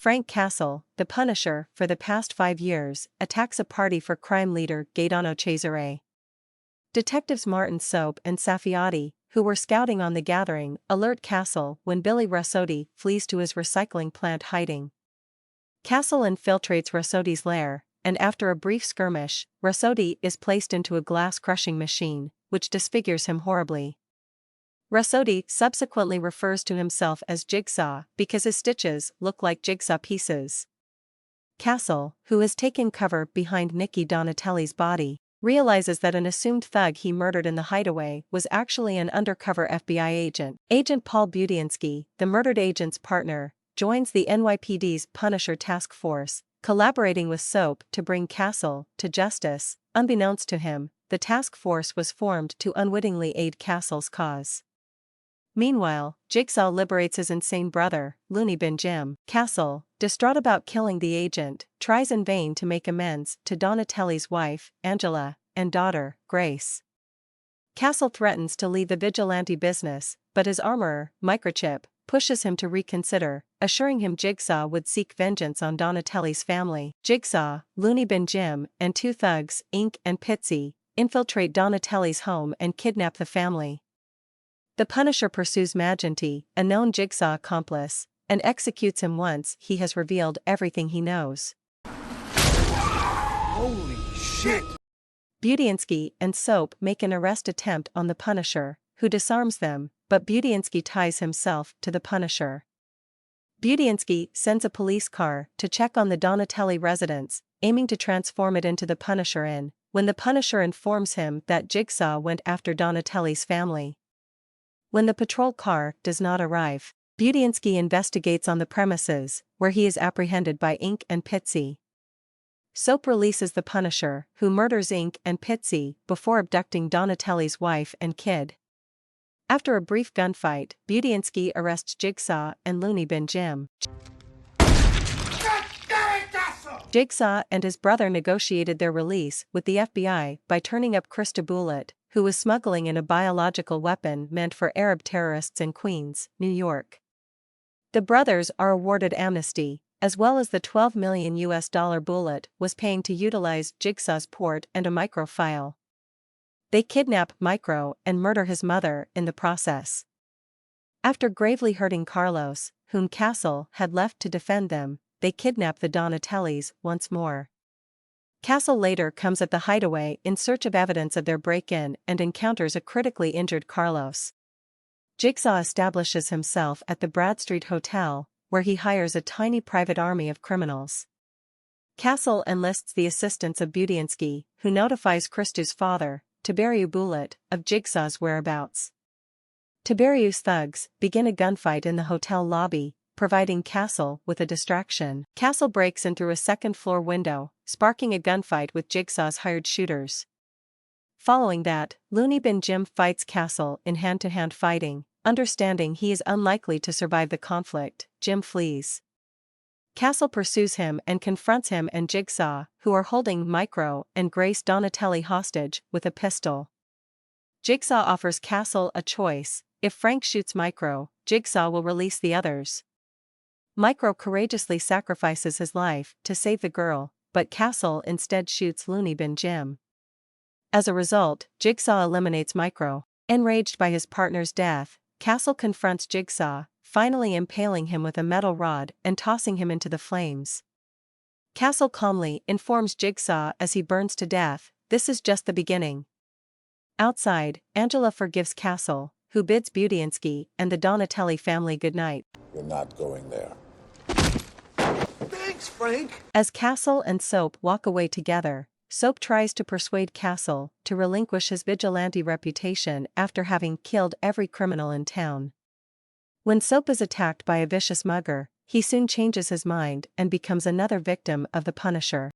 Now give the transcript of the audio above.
Frank Castle, the Punisher, for the past 5 years, attacks a party for crime leader Gaetano Cesare. Detectives Martin Soap and Saffiati, who were scouting on the gathering, alert Castle when Billy Rassotti flees to his recycling plant hiding. Castle infiltrates Rassotti's lair, and after a brief skirmish, Rassotti is placed into a glass-crushing machine, which disfigures him horribly. Rassotti subsequently refers to himself as Jigsaw because his stitches look like jigsaw pieces. Castle, who has taken cover behind Nicky Donatelli's body, realizes that an assumed thug he murdered in the hideaway was actually an undercover FBI agent. Agent Paul Budiansky, the murdered agent's partner, joins the NYPD's Punisher task force, collaborating with Soap to bring Castle to justice. Unbeknownst to him, the task force was formed to unwittingly aid Castle's cause. Meanwhile, Jigsaw liberates his insane brother, Looney Bin Jim. Castle, distraught about killing the agent, tries in vain to make amends to Donatelli's wife, Angela, and daughter, Grace. Castle threatens to leave the vigilante business, but his armorer, Microchip, pushes him to reconsider, assuring him Jigsaw would seek vengeance on Donatelli's family. Jigsaw, Looney Bin Jim, and 2 thugs, Ink and Pitsy, infiltrate Donatelli's home and kidnap the family. The Punisher pursues Magenty, a known Jigsaw accomplice, and executes him once he has revealed everything he knows. Holy shit! Budiansky and Soap make an arrest attempt on the Punisher, who disarms them, but Budiansky ties himself to the Punisher. Budiansky sends a police car to check on the Donatelli residence, aiming to transform it into the Punisher Inn, when the Punisher informs him that Jigsaw went after Donatelli's family. When the patrol car does not arrive, Budiansky investigates on the premises, where he is apprehended by Ink and Pitsy. Soap releases the Punisher, who murders Ink and Pitsy before abducting Donatelli's wife and kid. After a brief gunfight, Budiansky arrests Jigsaw and Looney Bin Jim. Jigsaw and his brother negotiated their release with the FBI by turning up Krista Bullitt, who was smuggling in a biological weapon meant for Arab terrorists in Queens, New York. The brothers are awarded amnesty, as well as the $12 million Bullitt was paying to utilize Jigsaw's port and a micro file. They kidnap Micro and murder his mother in the process. After gravely hurting Carlos, whom Castle had left to defend them, they kidnap the Donatellis once more. Castle later comes at the hideaway in search of evidence of their break-in and encounters a critically injured Carlos. Jigsaw establishes himself at the Bradstreet Hotel, where he hires a tiny private army of criminals. Castle enlists the assistance of Budiansky, who notifies Krista's father, Tiberiu Bullitt, of Jigsaw's whereabouts. Tiberiu's thugs begin a gunfight in the hotel lobby, providing Castle with a distraction. Castle breaks in through a second-floor window, sparking a gunfight with Jigsaw's hired shooters. Following that, Looney Bin Jim fights Castle in hand-to-hand fighting. Understanding he is unlikely to survive the conflict, Jim flees. Castle pursues him and confronts him and Jigsaw, who are holding Micro and Grace Donatelli hostage with a pistol. Jigsaw offers Castle a choice: if Frank shoots Micro, Jigsaw will release the others. Micro courageously sacrifices his life to save the girl, but Castle instead shoots Looney Bin Jim. As a result, Jigsaw eliminates Micro. Enraged by his partner's death, Castle confronts Jigsaw, finally impaling him with a metal rod and tossing him into the flames. Castle calmly informs Jigsaw as he burns to death, "This is just the beginning." Outside, Angela forgives Castle, who bids Budiansky and the Donatelli family goodnight. You're not going there. Thanks, Frank! As Castle and Soap walk away together, Soap tries to persuade Castle to relinquish his vigilante reputation after having killed every criminal in town. When Soap is attacked by a vicious mugger, he soon changes his mind and becomes another victim of the Punisher.